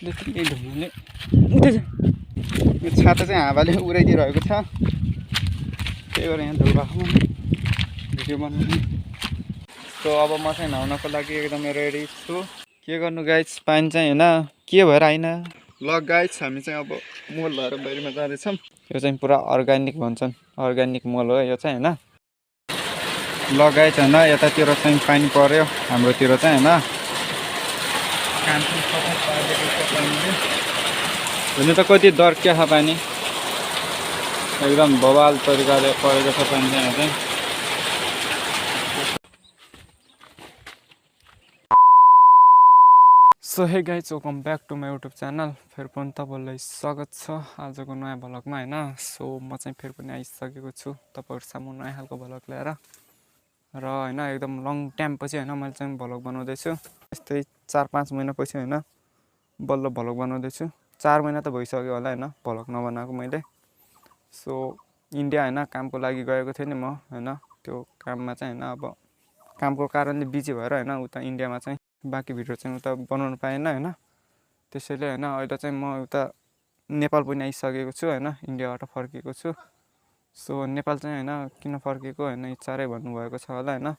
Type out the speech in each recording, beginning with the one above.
यही ढुङ्गाले यो छाता चाहिँ हावाले उडाइदिइरहेको छ। त्यही भएर यहाँ धुलबाखमा भिडियो बनाउने। सो अब म चाहिँ नुहाउनको लागि एकदमै रेडी छु। के गर्नु गाइस, पानी चाहिँ होइन के भएर आइन। ल गाइस, हामी चाहिँ अब मल भएर बारीमा जाँदैछौँ। यो चाहिँ पुरा अर्ग्यानिक भन्छन्, अर्ग्यानिक मल हो यो चाहिँ होइन। ल गाइस होइन, यतातिर चाहिँ पानी पर्यो हाम्रोतिर चाहिँ होइन। काम चाहिँ सफा पारिदिएको छ पानीले। हुन त कति दर्किया छ पानी, एकदम बवाल तरिकाले परेको छ पानी चाहिँ यहाँ चाहिँ। So hey guys, welcome back to my YouTube channel. फेरि पनि तपाईँहरूलाई स्वागत छ आजको नयाँ भ्लगमा होइन। सो म चाहिँ फेरि पनि आइसकेको छु तपाईँहरू सामु नयाँ खालको भ्लग ल्याएर। र होइन एकदम लङ टाइम पछि होइन मैले चाहिँ भ्लग बनाउँदैछु। यस्तै 4-5 महिनापछि होइन बल्ल भ्लग बनाउँदैछु। 4 महिना त भइसक्यो होला होइन भ्लग नबनाएको मैले। सो इन्डिया होइन कामको लागि गएको थिएँ नि म होइन। त्यो काममा चाहिँ होइन अब कामको कारणले बिजी भएर होइन उता इन्डियामा चाहिँ बाँकी भिडियो चाहिँ उता बनाउनु पाएन होइन। त्यसैले होइन अहिले चाहिँ म उता नेपाल पनि आइसकेको छु होइन, इन्डियाबाट फर्केको छु। सो नेपाल चाहिँ होइन किन फर्केको होइन इच्छारै भन्नुभएको छ होला होइन।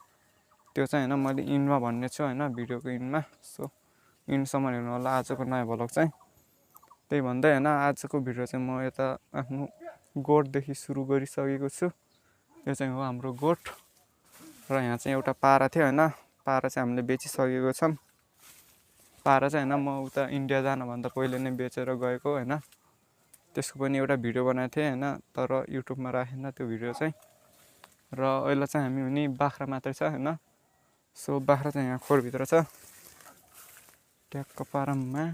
त्यो चाहिँ होइन मैले इन्डमा भन्ने छु होइन, भिडियोको इन्डमा। सो इन्डसम्म हेर्नु होला आजको नयाँ भ्लग चाहिँ। त्यही भन्दै होइन आजको भिडियो चाहिँ म यता आफ्नो गोठदेखि सुरु गरिसकेको छु। यो चाहिँ हो हाम्रो गोठ। र यहाँ चाहिँ एउटा पारा थियो होइन, पारा चाहिँ हामीले बेचिसकेको छौँ। पारा चाहिँ होइन म उता इन्डिया जानुभन्दा पहिले नै बेचेर गएको होइन। त्यसको पनि एउटा भिडियो बनाएको थिएँ होइन, तर युट्युबमा राखेन त्यो भिडियो चाहिँ। र अहिले चाहिँ हामी हुने बाख्रा मात्रै छ होइन। सो बाख्रा चाहिँ यहाँ खोरभित्र छ, ट्याक्क पारामा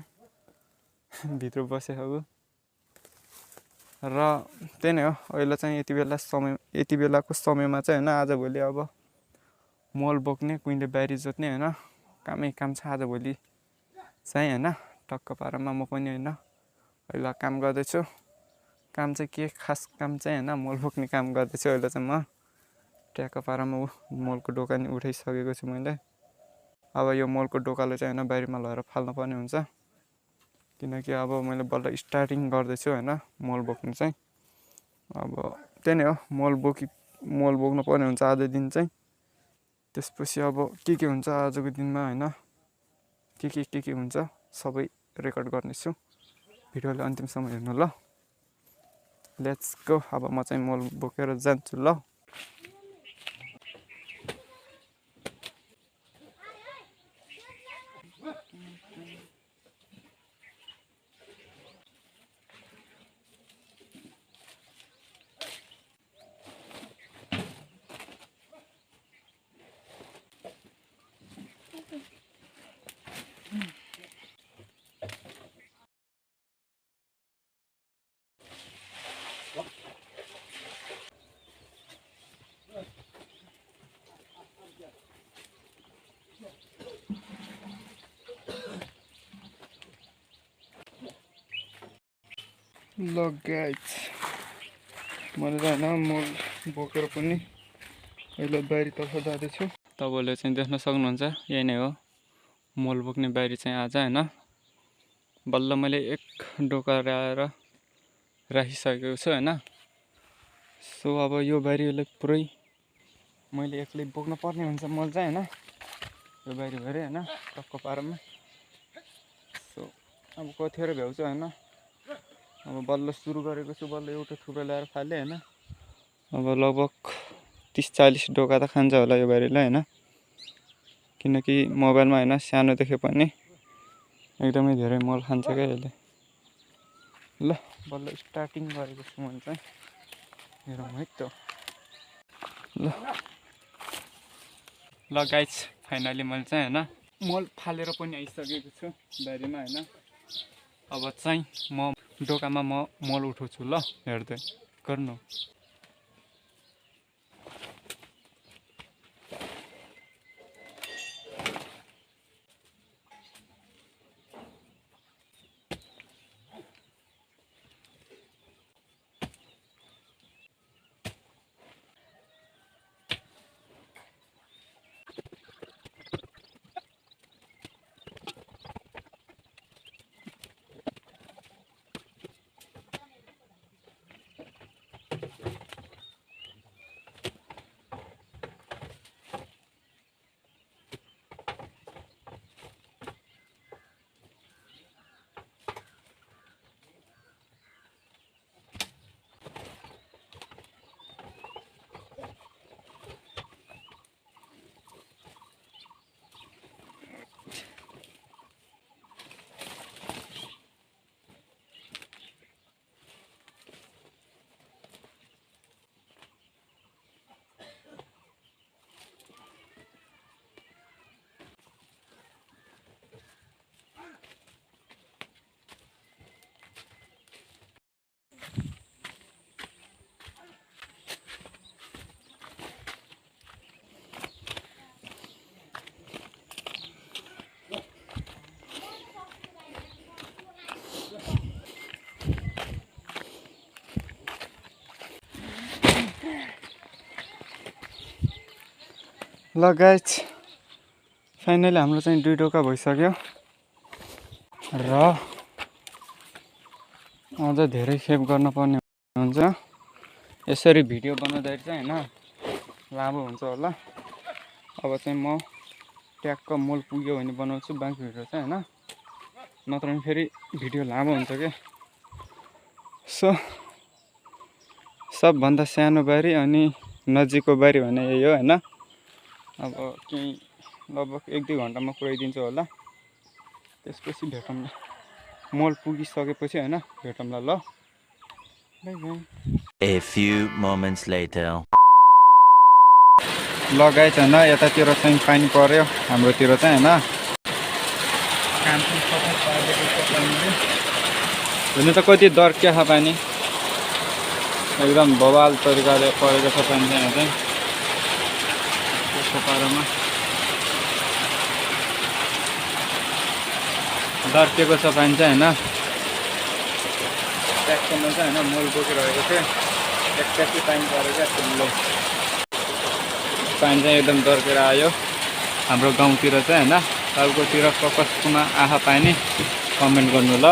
भित्र बसेको। र त्यही नै हो अहिले चाहिँ यति बेलाको समयमा चाहिँ होइन आजभोलि अब मल बोक्ने कुइले बारी जोत्ने होइन कामै काम छ आजभोलि चाहिँ होइन। टक्क पारामा म पनि होइन अहिले काम गर्दैछु। काम चाहिँ के खास काम चाहिँ होइन मल बोक्ने काम गर्दैछु अहिले चाहिँ म। ट्याक्क पारामा मलको डोका नि उठाइसकेको छु मैले। अब यो मलको डोकाले चाहिँ होइन बारीमा लगेर फाल्नुपर्ने हुन्छ, किनकि अब मैले बल्ल स्टार्टिङ गर्दैछु होइन मल बोक्नु चाहिँ। अब त्यही नै हो मल बोक्नु पर्ने हुन्छ आधा दिन चाहिँ। त्यसपछि अब के हुन्छ आजको दिनमा होइन के हुन्छ सबै रेकर्ड गर्नेछु। भिडियोले अन्तिमसम्म हेर्नु ल। Let's go. अब म चाहिँ मल बोकेर जान्छु ल। ल गाइस, मैले चाहिँ होइन मल बोकेर पनि अहिले बारीतर्फ जाँदैछु। तपाईँले चाहिँ देख्न सक्नुहुन्छ यही नै हो मल बोक्ने बारी चाहिँ आज होइन। बल्ल मैले एक डोका ल्याएर राखिसकेको छु होइन। सो अब यो बारीलाई पुरै मैले एक्लै बोक्नु पर्ने हुन्छ मल चाहिँ होइन, यो बारीभरि होइन टक्क पारामा। सो अब कतिखेर भ्याउँछु होइन, अब बल्ल सुरु गरेको छु, बल्ल एउटा थुप्रो ल्याएर फालेँ होइन। अब लगभग 30-40 डोका त खान्छ होला यो बारीलाई होइन, किनकि मोबाइलमा होइन सानो देखे पनि एकदमै धेरै मल खान्छ क्या यसले। ल बल्ल स्टार्टिङ गरेको छु मैले चाहिँ, हेरौँ है त ल गाइस, फाइनली मैले चाहिँ होइन मल फालेर पनि आइसकेको छु बारीमा होइन। अब चाहिँ म डोकामा म मल उठाउँछु ल, हेर्दै गर्नु। ल गाइज फाइनली हाम्रो चाहिँ 2 डोका भइसक्यो र अझ धेरै सेभ गर्न पर्ने हुन्छ। यसरी भिडियो बनाउँदाखेरि चाहिँ हैन लामो हुन्छ होला। अब चाहिँ म ट्याक्क मोल पुग्यो भने बनाउँछु बाँकी भिडियो चाहिँ हैन, नत्र भने फेरि भिडियो लामो हुन्छ के। सो सबभन्दा सानो बारी अनि नजिकको बारी भने यही हो हैन। अब केही लगभग 1-2 घन्टामा पुऱ्याइदिन्छु होला। त्यसपछि भेटौँला, मोल पुगिसकेपछि हैन भेटौँला। ल bye bye. A few moments later. लगाइ छैन यतातिर चाहिँ पानी पर्यो हाम्रोतिर चाहिँ हैन। काम पनि सबै पारेको छ पानीले। हुनु त कति दर्किया छ पानी, एकदम बवाल तरिकाले परेको छ पानी यहाँ चाहिँ त्यसको पारोमा दर्किएको छ पानी चाहिँ हैन। ट्याक्कमा चाहिँ हैन मोल बोकिरहेको थिएँ, एक्ज्याक्टली पानी परेको क्या ठुलो पानी चाहिँ एकदम दर्केर आयो हाम्रो गाउँतिर चाहिँ हैन। अर्कोतिर कसकोमा आहा पानी कमेन्ट गर्नु ल।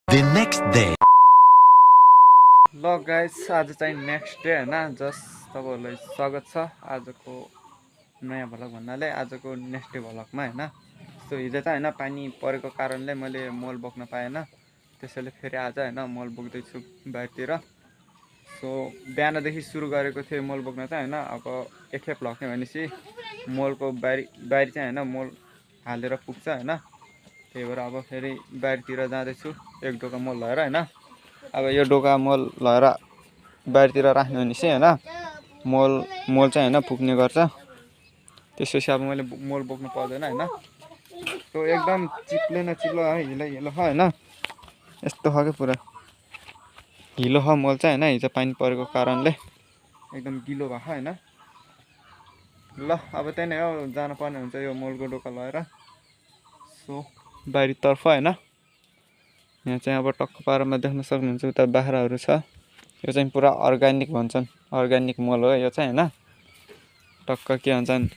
The next day. ल गाइस आज चाहिँ नेक्स्ट डे हैन। जस्ट तपाईँहरूलाई स्वागत छ आजको नयाँ भ्लग भन्नाले आजको नेक्स्ट डे भ्लगमा हैन। सो हिजो चाहिँ हैन पानी परेको कारणले मैले मोल बोक्न पाएन, त्यसैले फेरि आज हैन मोल बोक्दैछु बाहिरतिर। सो बिहानदेखि सुरु गरेको थिएँ मोल बोक्न चाहिँ हैन। अब एकखेप लग्ने भनेपछि मोलको बारी चाहिँ हैन मोल हालेर पुग्छ हैन। त्यही भएर अब फेरि बारीतिर जाँदैछु एक डोका मोल लिएर हैन। अब यो डोका मोल लिएर बारीतिर राख्ने भनेपछि हैन मोल चाहिँ हैन पुग्ने गर्छ। त्यसपछि अब मैले मोल बोक्नु पर्दैन हैन। त्यो एकदम चिप्ले न चिप्लो है, हिलो हैन, यस्तो खालको पुरा हिलो ह मोल चाहिँ हैन। हिजो पानी परेको कारणले एकदम गिलो भएको हैन। ल अब त्यही नै हो, जानुपर्ने हुन्छ यो मोलको डोका लिएर। सो बारीतर्फ हैन। यहाँ चाहिँ अब टक्क पारोमा देख्न सक्नुहुन्छ उता बाख्राहरू छ। यो चाहिँ पुरा अर्ग्यानिक भन्छन्, अर्ग्यानिक मोल हो यो चाहिँ हैन। टक्क के भन्छन्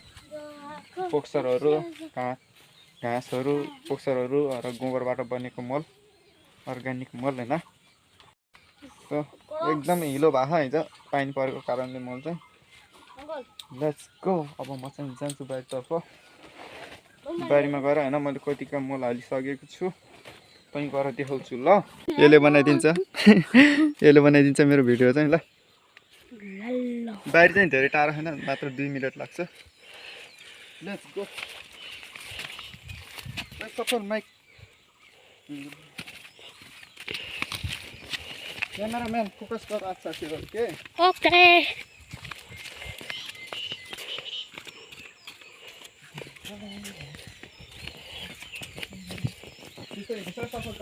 पोक्सरहरू घाँसहरू पोक्सरहरू र गोबरबाट बनेको मल, अर्ग्यानिक मल हैन। सो एकदम हिलो भएको हिजो पानी परेको कारणले मल चाहिँ। Let's go. अब म चाहिँ जान्छु बारीतर्फ। बारीमा गएर हैन मैले कतिका मल हालिसकेको छु, पनि गएर देखाउँछु ल। यसले बनाइदिन्छ यसले बनाइदिन्छ मेरो भिडियो चाहिँ ल। बारी चाहिँ धेरै टाढो छैन, मात्र 2 मिनट लाग्छ। Let's go. सफल माइक क्यामेराम्यान फोकस गर अच्छा सिरल के। ओके सफल त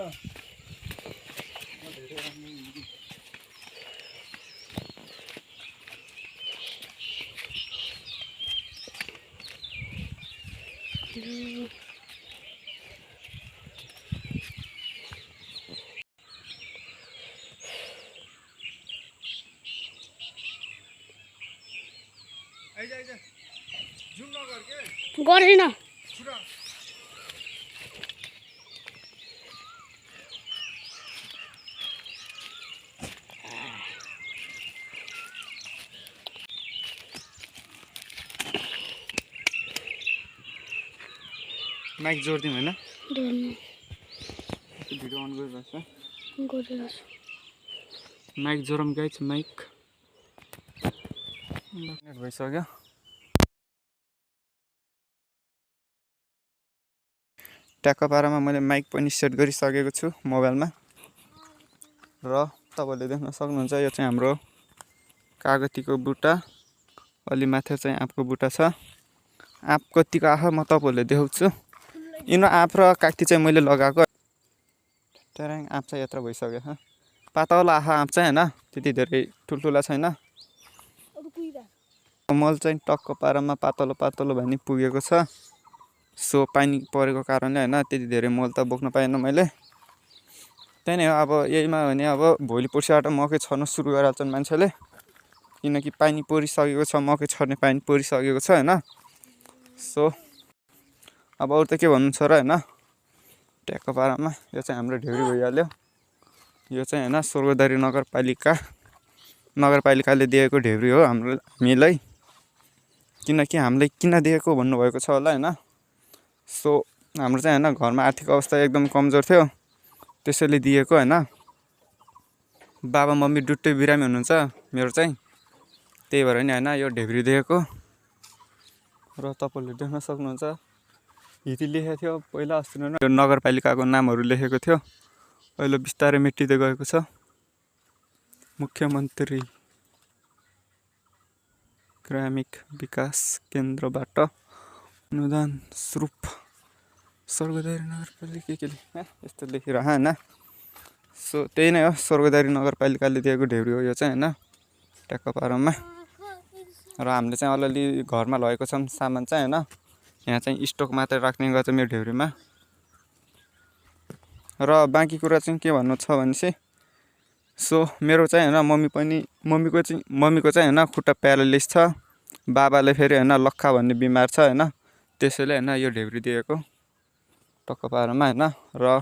गर्दिन। माइक जोडिदिउँ हैन। गर्नु भिडियो अन गरिरहेछ। गरिरहेछु। माइक जोरम गाइज माइक भइसक्यो। ट्याक्क पारामा मैले माइक पनि सेट गरिसकेको छु मोबाइलमा र तपाईँले देख्न सक्नुहुन्छ यो चाहिँ हाम्रो कागतीको बुट्टा, अलि माथि चाहिँ आँपको बुट्टा छ। आँप कतिको आँखा म तपाईँहरूले देखाउँछु। यिनो आँप र कागती चाहिँ मैले लगाएको ट्याराङ आँप चाहिँ यत्रो भइसक्यो। पातला आँखा आँप चाहिँ हैन, त्यति धेरै ठुल्ठुला छैन। मल चाहिँ टक्क पारामा पातलो पातलो भनी पुगेको छ। सो पानी परेको कारणले होइन त्यति धेरै मल त बोक्न पाएन मैले। त्यही नै हो, अब यहीमा भने अब भोलि पर्सिबाट मकै छर्न सुरु गरिहाल्छन् मान्छेले, किनकि पानी परिसकेको छ, मकै छर्ने पानी परिसकेको छ होइन। सो अब अरू त के भन्नु छ र होइन। ट्याक्क पारामा यो चाहिँ हाम्रो ढेउरी भइहाल्यो। यो चाहिँ होइन स्वर्गदारी नगरपालिकाले दिएको ढेउरी हो हामीलाई, किनकि हामीलाई किन दिएको भन्नुभएको छ होला होइन। सो हाम्रो चाहिँ होइन घरमा आर्थिक अवस्था एकदम कमजोर थियो, त्यसैले दिएको होइन। बाबा मम्मी डुट्टै बिरामी हुनुहुन्छ मेरो चाहिँ, त्यही भएर नि होइन यो ढेउरी दिएको। र तपाईँले देख्न सक्नुहुन्छ हिटी लेखेको थियो पहिला, अस्ति नै यो नगरपालिकाको नामहरू लेखेको थियो, अहिले बिस्तारै मेटिँदै गएको छ। मुख्यमन्त्री ग्रामीण विकास केन्द्रबाट अनुदान स्वरूप स्वर्गदारी नगरपालिका के यस्तो लेखिरह होइन। सो त्यही नै हो, स्वर्गदारी नगरपालिकाले दिएको ढेउरी हो यो चाहिँ होइन ट्याक्क पारामा। र हामीले चाहिँ अलिअलि घरमा लगेको छौँ सामान चाहिँ होइन, यहाँ चाहिँ स्टक मात्रै राख्ने गर्छ मेरो ढेउरीमा। र बाँकी कुरा चाहिँ के भन्नु छ भने चाहिँ, सो मेरो चाहिँ होइन मम्मीको चाहिँ होइन खुट्टा प्यारालाइज छ, बाबाले फेरि होइन लक्खा भन्ने बिमार छ होइन, त्यसैले होइन यो ढेउरी दिएको टक्क पारामा होइन। र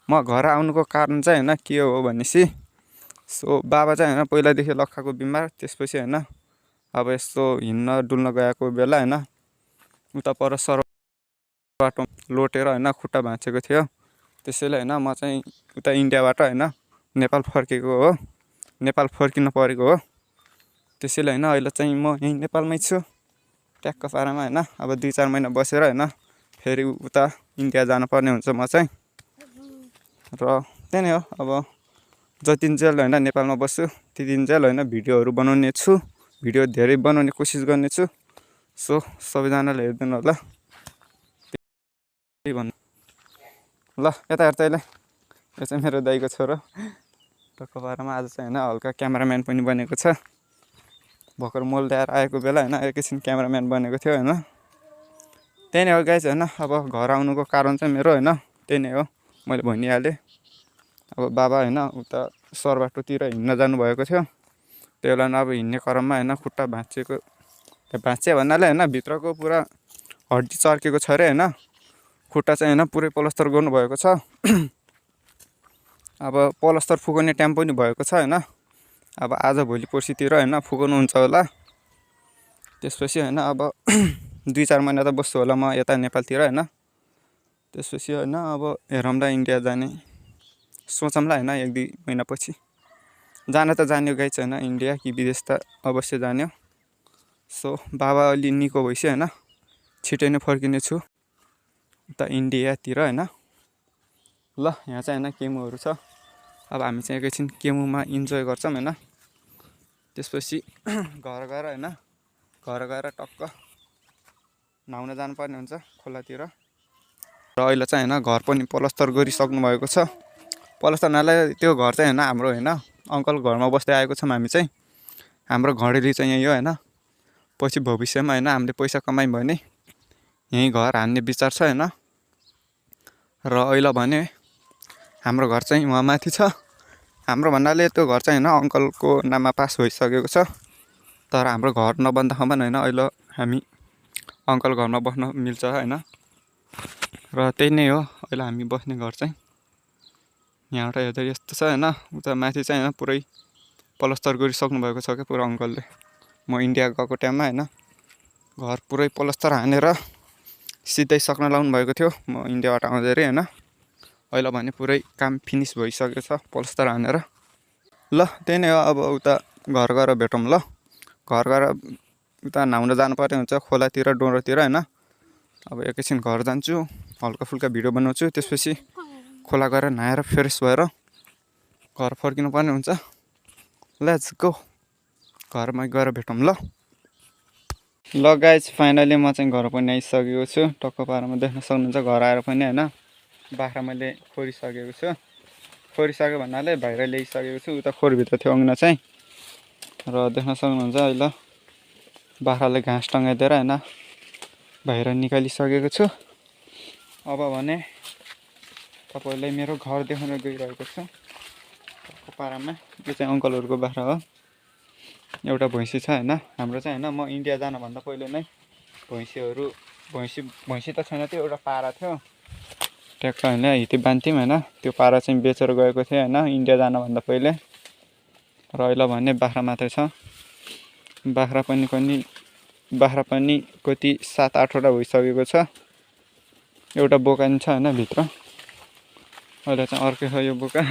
म घर आउनुको कारण चाहिँ होइन के हो भनेपछि, सो बाबा चाहिँ होइन पहिलादेखि लक्खाको बिमार, त्यसपछि होइन अब यस्तो हिँड्न डुल्न गएको बेला होइन उता पर बाटो लोटेर होइन खुट्टा भाँचेको थियो, त्यसैले होइन म चाहिँ उता इन्डियाबाट होइन नेपाल फर्किन परेको हो। त्यसैले होइन अहिले चाहिँ म यहीँ नेपालमै छु ट्याक्क पारामा होइन। अब 2-4 महिना बसेर होइन फेरि उता इन्डिया जानुपर्ने हुन्छ म चाहिँ। र त्यही नै हो, अब जतिन्जेल होइन नेपालमा बस्छु त्यतिन्जेल होइन भिडियोहरू बनाउने छु, भिडियो धेरै बनाउने कोसिस गर्नेछु। सो सबैजनाले हेरिदिनु होला, त्यही भन्नु ल। यता हेर तैँले, यो चाहिँ मेरो दाइको छोरो टक्क पारामा। आज चाहिँ होइन हल्का क्यामेराम्यान पनि बनेको छ, भर्खर मोल ल्याएर आएको बेला होइन एकैछिन क्यामेराम्यान बनेको थियो होइन। त्यही नै हो गाइस होइन, अब घर आउनुको कारण चाहिँ मेरो होइन त्यही नै हो, मैले भनिहालेँ। अब बाबा होइन उता सरबाटोतिर हिँड्न जानुभएको थियो, त्यही बेला अब हिँड्ने क्रममा होइन खुट्टा भाँच्यो भन्नाले होइन भित्रको पुरा हड्डी चर्केको छ अरे होइन। खुट्टा चाहिँ होइन पुरै प्लास्टर गर्नुभएको छ। अब प्लास्टर फुकाउने टाइम पनि भएको छ होइन, अब आज भोलि पर्सितिर होइन फुकाउनु हुन्छ होला। त्यसपछि होइन अब 2-4 महिना त बस्छु होला म यता नेपालतिर होइन। त्यसपछि होइन अब हेरौँला इन्डिया जाने सोचौँला होइन 1-2 महिनापछि। जान त जान्यो गाइस होइन, इन्डिया कि विदेश त अवश्य जान्यो। सो बाबा अलि निको भइसक्यो होइन, छिटै नै फर्किने छु उता इन्डियातिर होइन। ल यहाँ चाहिँ होइन केमुहरू छ, अब हामी चाहिँ एकैछिन केमुमा इन्जोय गर्छौँ होइन। त्यसपछि घर गएर टक्क नुहाउन जानुपर्ने हुन्छ खोलातिर। र अहिले चाहिँ होइन घर पनि प्लास्टर गरिसक्नु भएको छ। प्लास्टर नलागे त्यो घर चाहिँ होइन हाम्रो होइन अङ्कल घरमा बस्दै आएको छौँ हामी चाहिँ। हाम्रो घडेरी चाहिँ यही हो होइन, पछि भविष्यमा होइन हामीले पैसा कमायौँ भने यहीँ घर हान्ने विचार छ होइन। र अहिले भने हाम्रो घर चाहिँ वहाँ माथि छ, हाम्रो भन्नाले त्यो घर चाहिँ होइन अङ्कलको नाममा पास भइसकेको छ। तर हाम्रो घर नबन्दासम्म होइन अहिले हामी अङ्कल घरमा बस्न मिल्छ होइन। र त्यही नै हो अहिले हामी बस्ने घर चाहिँ। यहाँबाट हेर्दा यस्तो छ होइन, उता माथि चाहिँ होइन पुरै प्लास्टर गरिसक्नु भएको छ क्या पुरा अङ्कलले। म इन्डिया गएको टाइममा होइन घर पुरै प्लास्टर हानेर सिधै सक्न लाउनु भएको थियो म इन्डियाबाट आउँदाखेरि होइन। अहिले भने पुरै काम फिनिस भइसकेको छ प्लास्टर हानेर। ल त्यही नै हो, अब उता घर गएर भेटौँ ल। घर गएर उता नुहाउन जानुपर्ने हुन्छ खोलातिर डोरोतिर होइन। अब एकैछिन घर जान्छु, हल्का फुल्का भिडियो बनाउँछु, त्यसपछि खोला गएर नुहाएर फ्रेस भएर घर फर्किनु पर्ने हुन्छ। लेट्स गो, घरमा गएर भेटौँ ल। ल गाइज फाइनली म चाहिँ घर पनि आइसकेको छु। टक्क पारामा देख्न सक्नुहुन्छ घर आएर पनि होइन बाख्रा मैले खोरिसकेको छु। खोरिसक्यो भन्नाले बाहिर ल्याइसकेको छु, उता खोरभित्र थियो अङ्गना चाहिँ। र देख्न सक्नुहुन्छ अहिले बाख्रालाई घाँस टँगाइदिएर होइन बाहिर निकालिसकेको छु। अब भने तपाईँहरूलाई मेरो घर देखाउन गइरहेको छु पारामा। यो चाहिँ अङ्कलहरूको बाख्रा हो। एउटा भैँसी छ होइन, हाम्रो चाहिँ होइन। म इन्डिया जानुभन्दा पहिले नै भैँसी त छैन, त्यो एउटा पारा थियो ट्याक्क होइन, हिती बान्थ्यौँ होइन। त्यो पारा चाहिँ बेचेर गएको थियो होइन इन्डिया जानुभन्दा पहिले। र अहिले भने बाख्रा मात्रै छ। बाख्रा पनि कति 7-8वटा भइसकेको छ। एउटा बोका नि छ होइन भित्र। अहिले चाहिँ अर्कै छ यो बोका।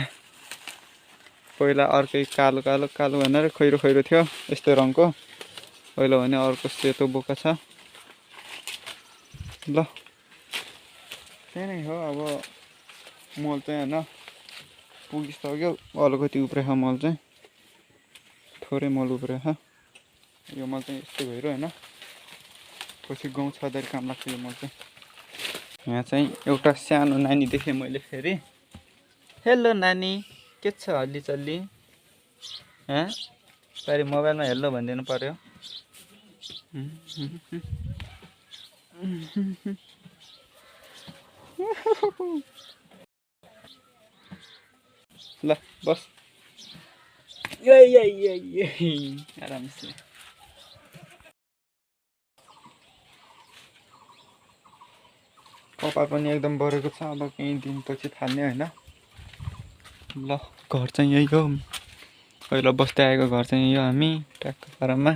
पहिला अर्कै कालो भनेर खैरो थियो यस्तै रङको। अहिले भने अर्को सेतो बोका छ। ल त्यही नै हो। अब मल चाहिँ होइन पुगिसक्यो। अलिकति उब्रेछ मल चाहिँ, थोरै मल उब्रेछ। यो मल चाहिँ यस्तै भइरो होइन, पछि गाउँ छँदाखेरि काम लाग्छ यो मल चाहिँ। यहाँ चाहिँ एउटा सानो नानी देखेँ मैले फेरि। हेलो नानी, के छ हल्ली पारि मोबाइलमा हेर्नु भनिदिनु पर्यो। ल बस आरामसे। कपाल पनि एकदम बढेको छ। अब केही दिनपछि थाल्ने होइन। ल घर चाहिँ यही हो, पहिला बस्दै आएको घर चाहिँ यही हो हामी ट्याक्क पारामा।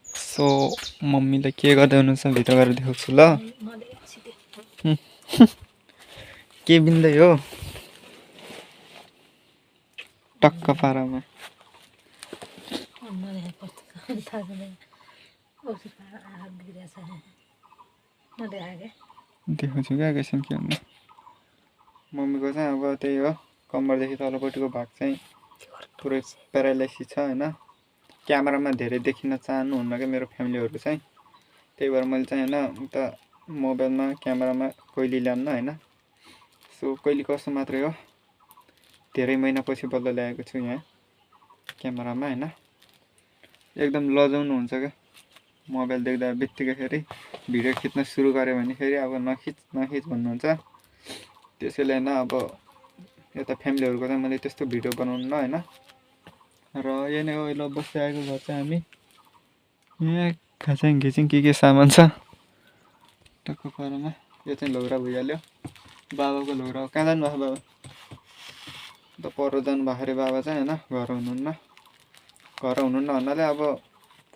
सो मम्मीले के गर्दै हुनुहुन्छ भित्र गएर देखाउँछु ल। के बिन्दै हो टक्क पारामा। देखाउँछु क्या एकैछिन के भन्नु। मम्मीको चाहिँ अब त्यही हो, कम्मरदेखि तलपट्टिको भाग चाहिँ पुरै प्यारालाइसिस छ होइन। क्यामेरामा धेरै देखिन चाहनुहुन्न क्या मेरो फ्यामिलीहरू चाहिँ। त्यही भएर मैले चाहिँ होइन उता मोबाइलमा क्यामेरामा कहिले ल्याउन होइन। सो कहिले कसो मात्रै हो, धेरै महिनापछि बल्ल ल्याएको छु यहाँ क्यामेरामा होइन। एकदम लजाउनुहुन्छ क्या मोबाइल देख्दा बित्तिकै फेरि भिडियो खिच्न सुरु गऱ्यो भने फेरि अब नखिच भन्नुहुन्छ। त्यसैले होइन अब यता फ्यामिलीहरूको चाहिँ मैले त्यस्तो भिडियो बनाउनु होइन। र यही नै हो। अहिले बस्दै आएको घर चाहिँ हामी। यहाँ खाचाङ घिचिङ के सामान छ टक्क पारामा। यो चाहिँ लौरा भइहाल्यो, बाबाको लौरा हो। कहाँ जानुभएको बाबा? त पर जानुभएको अरे बाबा चाहिँ होइन, घर हुनुहुन्न भन्नाले अब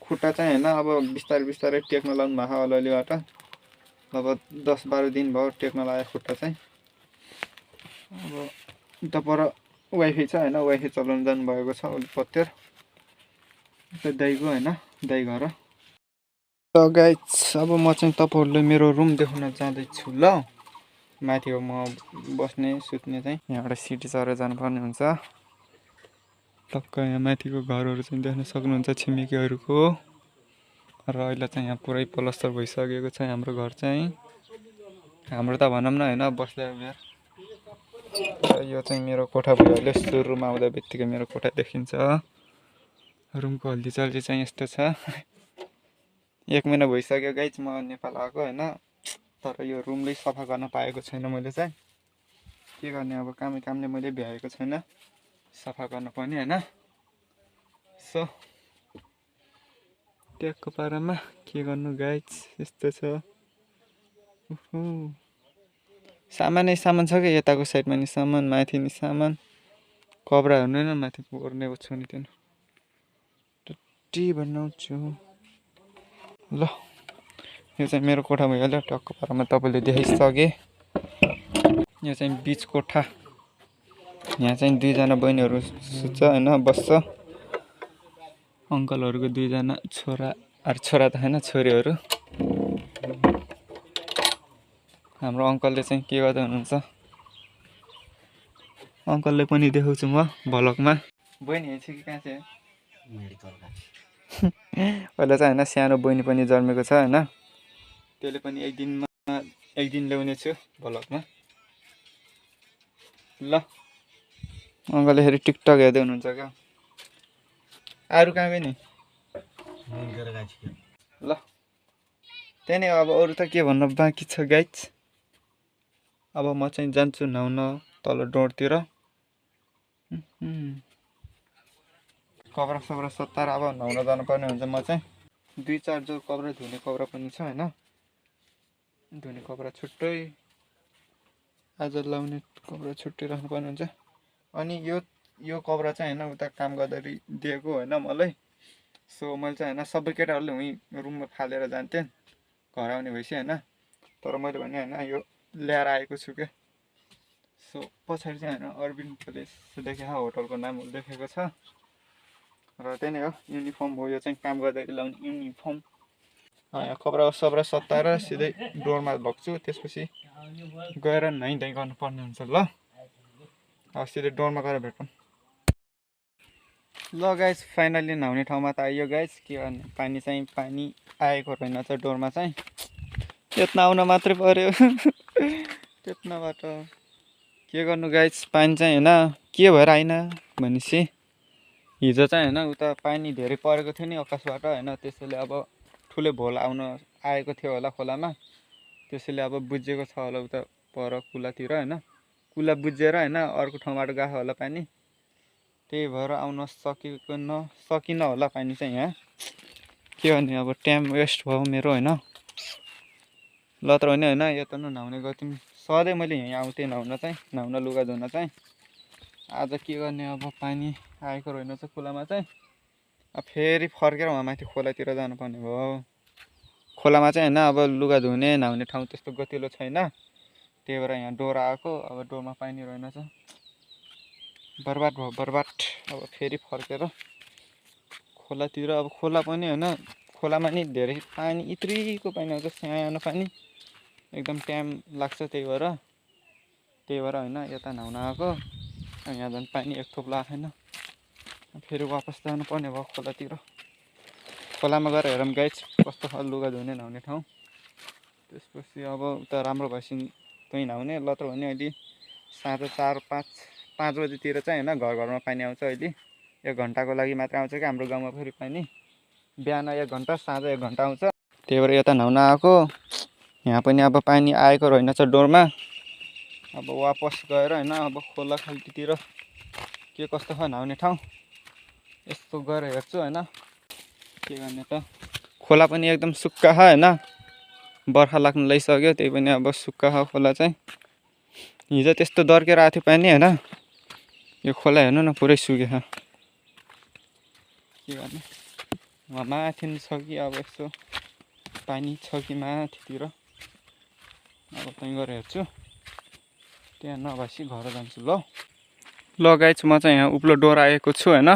खुट्टा चाहिँ होइन अब बिस्तारै टेक्न लाउनु भएको अलिअलि बाटो। अब 10-12 दिन भयो टेक्न लाग्यो खुट्टा चाहिँ। अब उता पर वाइफाई छ होइन, वाइफाई चलाउनु जानुभएको छ अलिक पत्तेर दाइको होइन, दाइ घर। ल गाइस अब म चाहिँ तपाईँहरूलाई मेरो रुम देखाउन जाँदैछु ल। माथि हो म बस्ने सुत्ने चाहिँ। यहाँबाट सिटी चढेर जानुपर्ने हुन्छ। टक्क यहाँ माथिको घरहरू चाहिँ देख्न सक्नुहुन्छ छिमेकीहरूको। र अहिले चाहिँ यहाँ पुरै प्लस्टर भइसकेको छ हाम्रो घर चाहिँ। हाम्रो त भनौँ न होइन, बस्दै बेर। यो चाहिँ मेरो कोठा भइहाल्यो। सुरुमा आउँदा बित्तिकै मेरो कोठा देखिन्छ। रुमको हल्दीचल्दी चाहिँ यस्तो छ। 1 महिना भइसक्यो गाइज म नेपाल आएको होइन। तर यो रुमले सफा गर्न पाएको छैन मैले चाहिँ। के गर्ने अब, कामले मैले भ्याएको छैन सफा गर्न पनि होइन। सो ट्याक्क पारामा के गर्नु गाइज, यस्तो छ। सामानै सामान छ क्या, यताको साइडमा नि सामान, माथि नि सामान। कपडा हेर्नु न माथि ओर्नेको छु नि त्यो टट्टी बनाउँछु। ल यो चाहिँ मेरो कोठा भइहाल्यो टक्क पारामा, तपाईँले देखाइसके। यो चाहिँ बिच कोठा। यहाँ चाहिँ 2जना बहिनीहरू सुत्छ होइन, बस्छ। अङ्कलहरूको 2जना छोरा त होइन, छोरीहरू। हाम्रो अङ्कलले चाहिँ के गर्दै हुनुहुन्छ, अङ्कलले पनि देखाउँछु म भ्लगमा। बहिनी है कि कहाँ छ? पहिला चाहिँ होइन सानो बहिनी पनि जन्मेको छ होइन। त्यसले पनि एक दिन ल्याउने छु भ्लगमा ल। अङ्कलले फेरि टिकटक हेर्दै हुनुहुन्छ क्या। अरू कहाँ गयो नि? ल त्यही अब अरू त के भन्न बाँकी छ गाइज। अब म चाहिँ जान्छु नुहाउन तल डोरतिर। कपडा सपडा सताएर अब नुहाउन जानुपर्ने हुन्छ। म चाहिँ 2-4 जोर कपडा धुने कपडा पनि छ होइन। धुने कपडा छुट्टै, आज लाउने कपडा छुट्टै राख्नुपर्ने हुन्छ। अनि यो कपडा चाहिँ होइन उता काम गर्दाखेरि दिएको होइन मलाई। सो मैले चाहिँ होइन सबै केटाहरूले उहीँ रुममा फालेर जान्थेँ घर आउने भएपछि होइन। तर मैले भने होइन यो ल्याएर आएको छु क्या। सो पछाडि चाहिँ होइन अरबिन प्लेस लेखेको होटलको नाम लेखेको छ र त्यही नै हो युनिफर्म हो। यो चाहिँ काम गर्दाखेरि लाउने युनिफर्म। कपडा सपडा सताएर सिधै डोरमा लग्छु। त्यसपछि गएर नुहाइधुवाइ गर्नुपर्ने हुन्छ। ल सिधै डोरमा गएर भेटौँ। ल गाइस फाइनली नुहाउने ठाउँमा त आइयो गाइस। के गर्ने पानी आएको रहेनछ डोरमा चाहिँ। त्यत्न आउन मात्रै पर्यो त्यत्नबाट के गर्नु गाइस। पानी चाहिँ होइन के भएर आइन भनेपछि हिजो चाहिँ होइन उता पानी धेरै परेको थियो नि आकाशबाट होइन। त्यसैले अब ठुलो भोल आएको थियो होला खोलामा। त्यसैले अब बुझेको छ होला उता पर कुलातिर होइन। कुला बुझेर होइन अर्को ठाउँबाट गएको होला पानी। त्यही भएर आउन सकिन होला पानी चाहिँ यहाँ। के गर्ने अब टाइम वेस्ट भयो मेरो होइन। ल तर होइन यो त नुहाउने गर्थ्यौँ सधैँ। मैले यहीँ आउँथेँ नुहाउन लुगा धुन चाहिँ। आज के गर्ने अब पानी आएको रहेनछ खोलामा चाहिँ। अब फेरि फर्केर वहाँ माथि खोलातिर जानुपर्ने भयो। खोलामा चाहिँ होइन अब लुगा धुने नुहाउने ठाउँ त्यस्तो गतिलो छैन। त्यही भएर यहाँ डोर आएको। अब डोरमा पानी रहेनछ। बर्बाद भयो बर्बाद। अब फेरि फर्केर खोलातिर। अब खोला पनि होइन खोलामा नि धेरै पानी इत्रीको पानी आउँछ सानो पानी एकदम टाइम लाग्छ। त्यही भएर होइन यता नुहाउन आएको। यहाँ झन् पानी एक थोप लगाएको छैन। फेरि वापस जानुपर्ने भयो खोलातिर। खोलामा गएर हेरौँ गाइस कस्तो छ लुगा धुने नुहाउने ठाउँ। त्यसपछि अब उता राम्रो भएपछि त्यहीँ नुहाउने। ल त भने अहिले साँझ 4-5 बजीतिर चाहिँ होइन घरमा पानी आउँछ। अहिले 1 घन्टाको लागि मात्र आउँछ क्या हाम्रो गाउँमा फेरि पानी। बिहान 1 घन्टा साँझ 1 घन्टा आउँछ। त्यही भएर यता नुहाउन आएको। यहाँ पनि अब पानी आएको रहेनछ डोरमा। अब वापस गएर होइन अब खोला खाल्टीतिर के कस्तो छ नुहाउने ठाउँ यस्तो गएर हेर्छु होइन। के गर्ने त खोला पनि एकदम सुक्खा छ होइन। बर्खा लाग्न लागिसक्यो त्यही पनि अब सुक्खा छ खोला चाहिँ। हिजो त्यस्तो दर्केर आएको थियो पानी होइन। यो खोला हेर्नु न पुरै सुकेको छ। के गर्ने वहाँ माथि छ कि अब यसो पानी छ कि माथितिर। अब त्यहीँ गएर हेर्छु। त्यहाँ नभएपछि घर जान्छु। ल गाइस म चाहिँ यहाँ उप्लो डोर आएको छु होइन।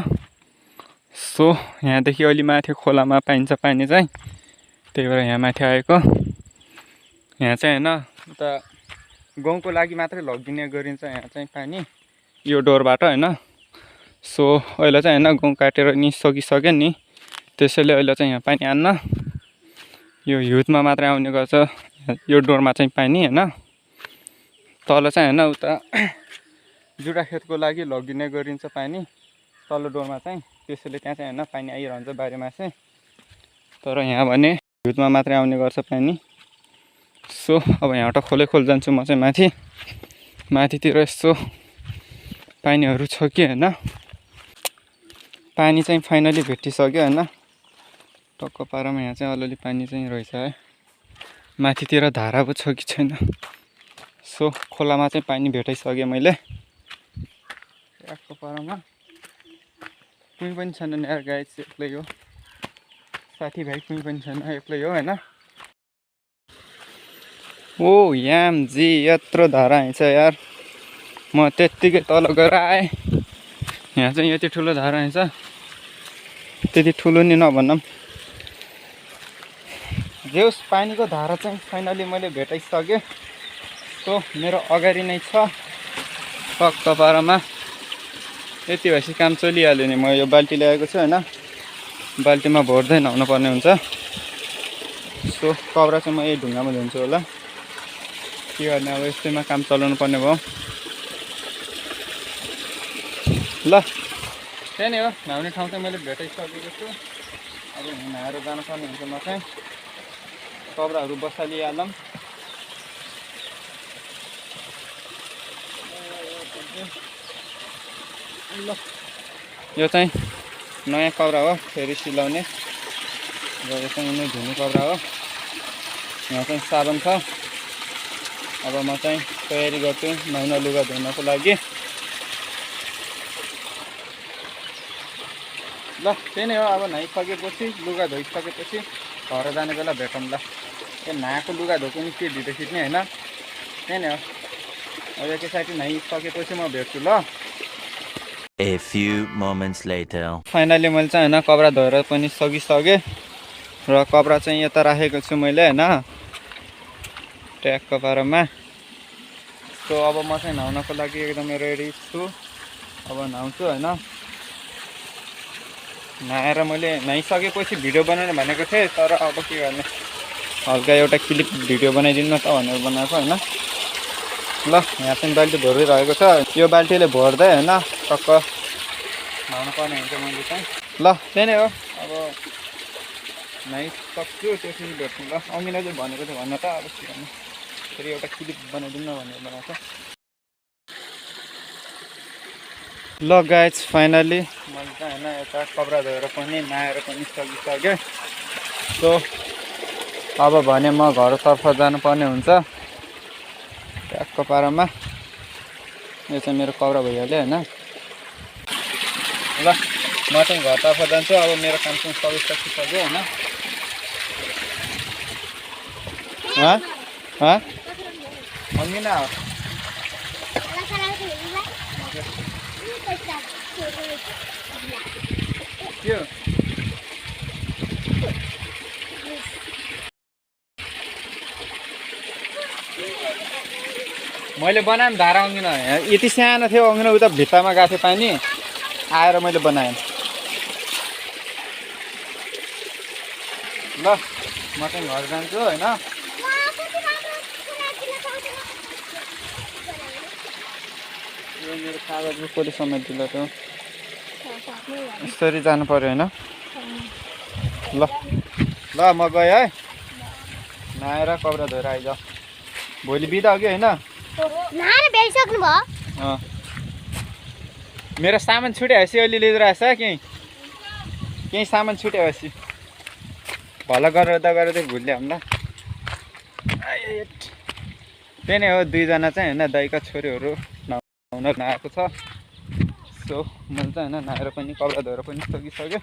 सो यहाँदेखि अलि माथि खोलामा पाइन्छ पानी चाहिँ। त्यही भएर यहाँ माथि आएको। यहाँ चाहिँ होइन उता गाउँको लागि मात्रै लगिदिने गरिन्छ यहाँ चाहिँ पानी यो डोरबाट होइन। सो अहिले चाहिँ होइन गाउँ काटेर नि सकिसक्यो नि। त्यसैले अहिले चाहिँ यहाँ पानी आन्न। यो हिउँदमा मात्रै आउने गर्छ यो डोरमा चाहिँ पानी होइन। तल चाहिँ होइन उता जुडा खेतको लागि लगिदिने गरिन्छ पानी तल्लो डोरमा चाहिँ। त्यसैले त्यहाँ चाहिँ होइन पानी आइरहन्छ बारीमा चाहिँ। तर यहाँ भने हिउँदमा मात्रै आउने गर्छ पानी। सो अब यहाँबाट खोल जान्छु म चाहिँ माथितिर यसो पानीहरू छ कि होइन। पानी चाहिँ फाइनली भेटिसक्यो होइन। टक्क पारामा यहाँ चाहिँ अलिअलि पानी चाहिँ रहेछ है। माथितिर धारा पो छ कि छैन। सो खोलामा चाहिँ पानी भेटाइसकेँ मैले। टक्क पारामा कुनै पनि छैन यार गाइस एक्लै हो। साथीभाइ कुनै पनि छैन एक्लै हो होइन। ओ याम जी यत्रो धारा आइन्छ यार। म त्यत्तिकै तल गएर आएँ। यहाँ चाहिँ यति ठुलो धारा आइन्छ। त्यति ठुलो नि नभनौँ। जे होस् पानीको धारा चाहिँ फाइनली मैले भेटाइसकेँ। सो मेरो अगाडि नै छ टक्क पारामा। यति भएपछि काम चलिहाल्यो नि। म यो बाल्टी ल्याएको छु होइन। बाल्टीमा भर्दै नुहाउनु पर्ने हुन्छ। सो कपडा चाहिँ म यही ढुङ्गामा धुन्छु होला। के गर्ने अब यस्तैमा काम चलाउनु पर्ने भयो। ल त्यही नै हो नुहाउने ठाउँ चाहिँ मैले भेटाइसकेको छु। अब हिँडाएर जानुपर्ने हुन्छ म चाहिँ कब्राहरू बसालिहालौँ ल यो चाहिँ नयाँ कब्रा हो फेरि सिलाउने र यो चाहिँ उनी धुने कब्रा हो यहाँ चाहिँ साबुन छ अब म चाहिँ तयारी गर्छु नुहाउन लुगा धुनको लागि ल त्यही नै हो अब नुहाइसकेपछि लुगा धोइसकेपछि घर जाने बेला भेटौँ ल त्यो नहाएको लुगा धोएको नि के ढिलो खिच्ने होइन त्यही नै हो अब एकैचोटि नुहाइसकेपछि म भेट्छु ल A few moments later. Finally मैले चाहिँ होइन कपडा धोएर पनि सकिसकेँ र कपडा चाहिँ यता राखेको छु मैले होइन ट्यागको पारमा सो अब म चाहिँ नुहाउनको लागि एकदमै रेडी छु अब नुहाउँछु होइन नहाएर मैले नुहाइसकेपछि भिडियो बनाउने भनेको थिएँ तर अब के गर्ने हल्का एउटा क्लिप भिडियो बनाइदिनु न त भनेर बनाएको होइन ल यहाँ चाहिँ बाल्टी भरिरहेको छ यो बाल्टीले भर्दै होइन टक्क नुहाउनु पर्ने हुन्छ मैले चाहिँ ल त्यही नै हो अब नुहाइसक्छु त्यसरी भेट्छु ल अमिनाले चाहिँ भनेको थियो भन्न त अब के गर्नु फेरि एउटा क्लिप बनाइदिनु न भनेर बनाएको ल गाइज फाइनली मैले चाहिँ होइन यता कपडा धोएर पनि नहाएर पनि सकिसकेँ सो अब भने म घरतर्फ जानुपर्ने हुन्छ ट्यागको पारामा यो चाहिँ मेरो कपडा भइहाल्यो होइन ल म चाहिँ घरतर्फ जान्छु अब मेरो काम चाहिँ सकिसक्यो होइन अङ्गिना हो के हो मैले बनाएँ धारा अङ्गिना यति सानो थियो अङ्गिना उता भित्तामा गएको थियो पानी आएर मैले बनाएँ ल म चाहिँ घर जान्छु होइन यो मेरो कागजको कसले समेत दिला त यसरी जानु पर्यो होइन ल ल म गएँ है नआएर कपडा धोएर आइज भोलि बिदा हो कि होइन मेरो सामान छुट्याएपछि अहिले लिइरहेछ केही सामान छुट्याएपछि भल गरेर चाहिँ भुल्यो हामीलाई त्यही नै हो दुईजना चाहिँ होइन दाइका छोरीहरू नुहाउन नआएको छ सो मैले चाहिँ होइन नआएर पनि कपडा धोएर पनि सकिसक्यो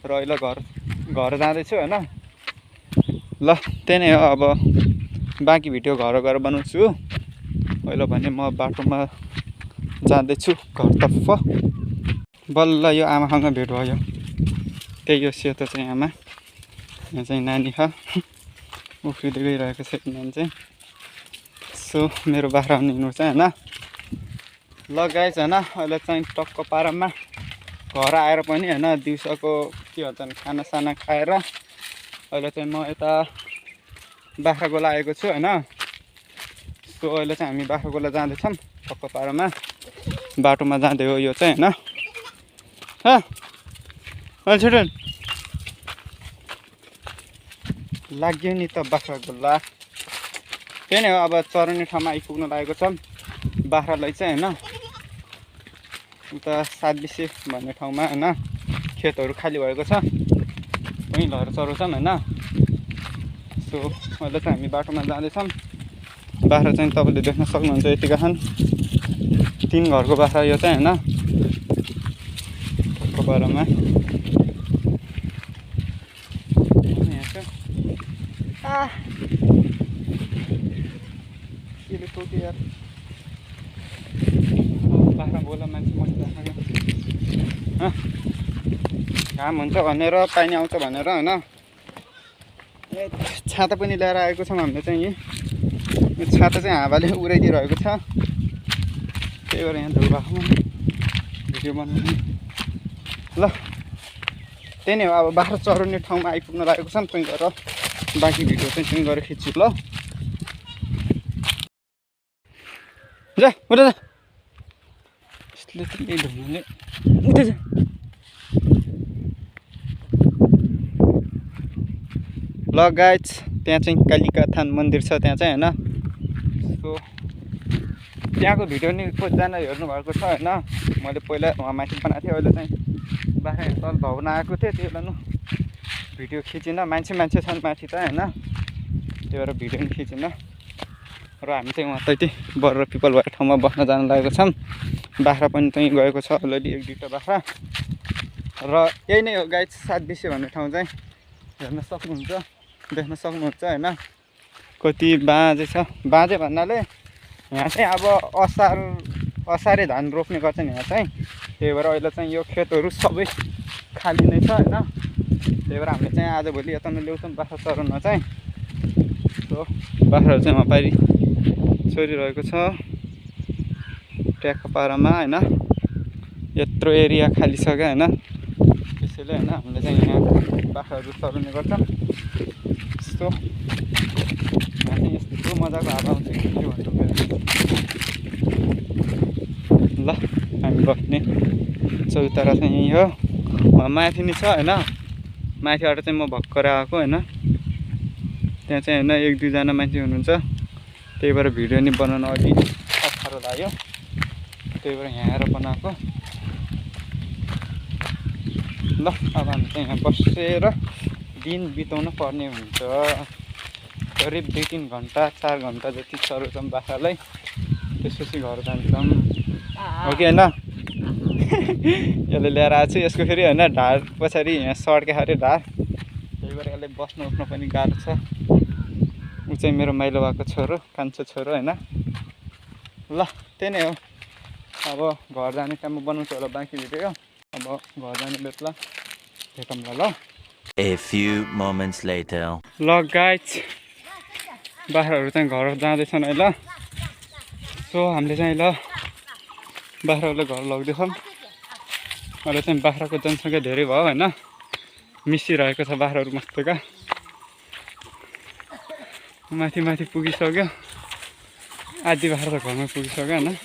र अहिले घर जाँदैछु होइन ल त्यही नै हो अब बाँकी भिडियो घर गएर बनाउँछु अहिले भने म बाटोमा जाँदैछु घरतर्फ बल्ल यो आमासँग भेट भयो त्यही हो सेतो चाहिँ आमा यहाँ चाहिँ नानी छ उफ्रिँदै गइरहेको छ नानी चाहिँ सो मेरो बाख्रा निस्नु चाहिँ होइन ल गाइज होइन अहिले चाहिँ टक्क पारामा घर आएर पनि होइन दिउँसोको के भन्छ खानासाना खाएर अहिले चाहिँ म यता बाख्रागोला आएको छु होइन सो अहिले चाहिँ हामी बाख्रागोला जाँदैछौँ टक्क पारामा बाटोमा जाँदै हो यो चाहिँ होइन छिटो लाग्यो नि त बाख्रागोला त्यही नै हो अब चराउने ठाउँमा आइपुग्न लागेको छ बाख्रालाई चाहिँ होइन उता 7 बिसे भन्ने ठाउँमा होइन खेतहरू खाली भएको छ वहीँ लगेर चराउँछौँ होइन सो अहिले चाहिँ हामी बाटोमा जाँदैछौँ बाख्रा चाहिँ तपाईँले देख्न सक्नुहुन्छ यतिका छन् 3 घरको बाख्रा यो चाहिँ होइन ठक्क बाह्रमा केले टोक्यो यार बाख्रा बोला मान्छे मस्ती घाम हुन्छ भनेर पानी आउँछ भनेर होइन छाता पनि ल्याएर आएको छौँ हामीले चाहिँ यहीँ यो छाता चाहिँ हावाले उडाइदिइरहेको छ त्यही भएर यहाँ धुलबाखमा भिडियो बनाउने ल त्यही नै हो अब बाख्रा चराउने ठाउँमा आइपुग्न लागेको छ त्यहीँ गएर बाँकी भिडियो चाहिँ त्यहीँ गएर खिच्छु ल जा उता जा यसले चाहिँ यही ढुङ्गाले उता जा ल गाइज त्यहाँ चाहिँ कालिका थान मन्दिर छ त्यहाँ चाहिँ होइन। सो त्यहाँको भिडियो नि कतिजना हेर्नु भएको छ होइन। मैले पहिला वहाँ माथि बनाएको थिएँ, अहिले चाहिँ बाख्रा तल भवन आएको थिएँ, त्यही बेला भिडियो खिचिनँ। मान्छे छन् माथि त होइन, त्यही भएर भिडियो पनि खिचिनँ। र हामी चाहिँ उहाँ तैँति बर पिपल भएको ठाउँमा बस्न जान लागेको छौँ। बाख्रा पनि त्यहीँ गएको छ अलरेडी 1-2टा बाख्रा। र यही नै हो गाइज 7 बिसे भन्ने ठाउँ चाहिँ हेर्न सक्नुहुन्छ, देख्न सक्नुहुन्छ होइन। कति बाँझे छ, बाँझे भन्नाले यहाँ चाहिँ अब असारे धान रोप्ने गर्छन् यहाँ चाहिँ। त्यही भएर अहिले चाहिँ यो खेतहरू सबै खाली नै छ होइन। त्यही भएर हामीले चाहिँ आजभोलि यता ल्याउँछौँ बाख्रा चराउन चाहिँ। सो बाख्राहरू चाहिँ वहाँ पारि छोडिरहेको छ ट्याक्क पारामा होइन। यत्रो एरिया खाली छ क्या होइन, त्यसैले होइन हामीले चाहिँ यहाँ बाख्राहरू चराउने गर्छौँ। यस्तो यहाँ चाहिँ यस्तो मजाको हावा आउँछ कि के भन्नु पर्यो। ल हामी बस्ने चौतारा चाहिँ यहीँ हो, माथि नै छ होइन। माथिबाट चाहिँ म भर्खर आएको होइन। त्यहाँ चाहिँ होइन 1-2जना मान्छे हुनुहुन्छ, त्यही भएर भिडियो नि बनाउन अलि अप्ठ्यारो लाग्यो, त्यही भएर यहाँ आएर बनाएको। ल अब हामी चाहिँ यहाँ बसेर दिन बिताउन पर्ने हुन्छ। करिब 2-3 घन्टा 4 घन्टा जति चराउँछौँ बाख्रालाई, त्यसपछि घर जान्छौँ हो कि होइन। यसले ल्याएर आएको छु, यसको फेरि होइन ढाड पछाडि यहाँ सड्के खाले ढाड, त्यही भएर यसलाई बस्नु उठ्नु पनि गाह्रो छ। ऊ चाहिँ मेरो माइलो भएको छोरो, कान्छो छोरो होइन। ल त्यही नै हो, अब घर जाने टाइममा बनाउँछु होला बाँकी भिडियो। अब घर जाने बेला भेटौँला ल। A few moments later. ल गाइज बाख्राहरू चाहिँ घर जाँदैछन् है ल। सो हामीले चाहिँ ल बाख्राहरूलाई घर लग्दैछौँ। अहिले चाहिँ बाख्राको जनसङ्ख्या धेरै भयो होइन, मिसिरहेको छ बाख्राहरू मस्तका। माथि माथि पुगिसक्यो, आधी बाख्रा त घरमा पुगिसक्यो होइन।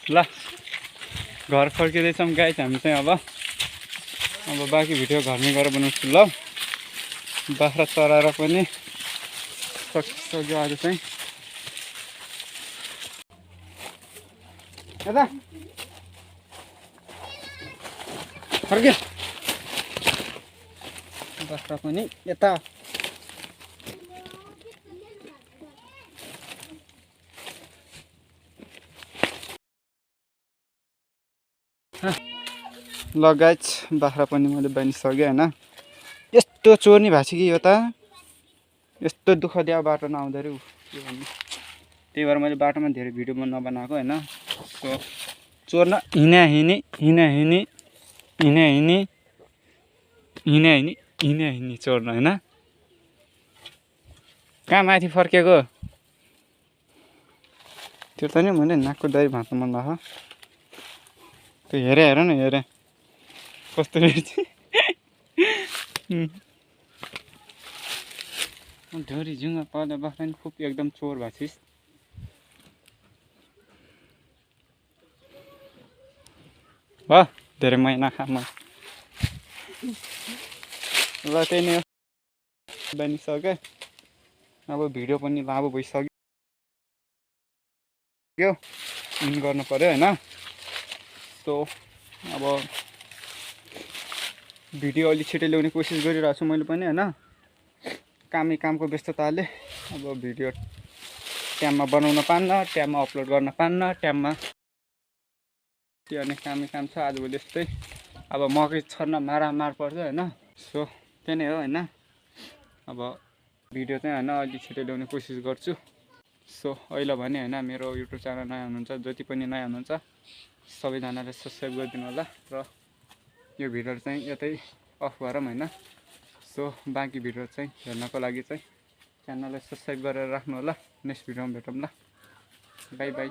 ल घर फर्किँदैछौँ गाइस हामी चाहिँ। अब बाँकी भिडियो घरमै गएर बनाउँछु ल। बाख्रा चराएर पनि सकिसक्यो आज चाहिँ। यता फर्क्यो बाख्रा पनि यता। ल गाइस बाख्रा पनि मैले बानिसकेँ होइन। यस्तो चोर्नी भएको छ कि यो त, यस्तो दुःख दियो बाटो नआउँदो रे के भन्नु। त्यही भएर मैले बाटोमा धेरै भिडियो नबनाएको होइन। सो चोर्न हिँडी चोर्न होइन। कहाँ माथि फर्केको त्यो त नि मैले नाकको दाइ भाँच्नु मन लाग्यो। त्यो हेर न हेरे कस्तो रहेछ। ढोरी जुङ्गा पर्दा बाख्रा नि खुब एकदम चोर भएको छिस्। भयो धेरै महिना खाम। ल त्यही नै हो, बनिसक्यो। अब भिडियो पनि लामो भइसक्यो, इन गर्नु पर्यो होइन। सो अब भिडियो अलि छिटो ल्याउने कोसिस गरिरहेको छु मैले पनि होइन। कामको व्यस्तताले अब भिडियो टाइममा बनाउन पान्न, टाइममा अपलोड गर्न पान्न, टाइममा त्यो अनि काम छ आजभोलि यस्तै। अब मकै छर्न मार पर्छ होइन। सो त्यही नै हो होइन। अब भिडियो चाहिँ होइन अलि छिटो ल्याउने कोसिस गर्छु। सो अहिले भने होइन मेरो युट्युब च्यानल नयाँ हुनुहुन्छ, जति पनि नयाँ हुनुहुन्छ सबैजनाले सब्सक्राइब गरिदिनु होला। र यो भिडियो चाहिँ यतै अफ गरौँ होइन। सो बाँकी भिडियो चाहिँ हेर्नको लागि चाहिँ च्यानललाई सब्सक्राइब गरेर राख्नु होला। नेक्स्ट भिडियोमा भेटौँ ल, बाई बाई।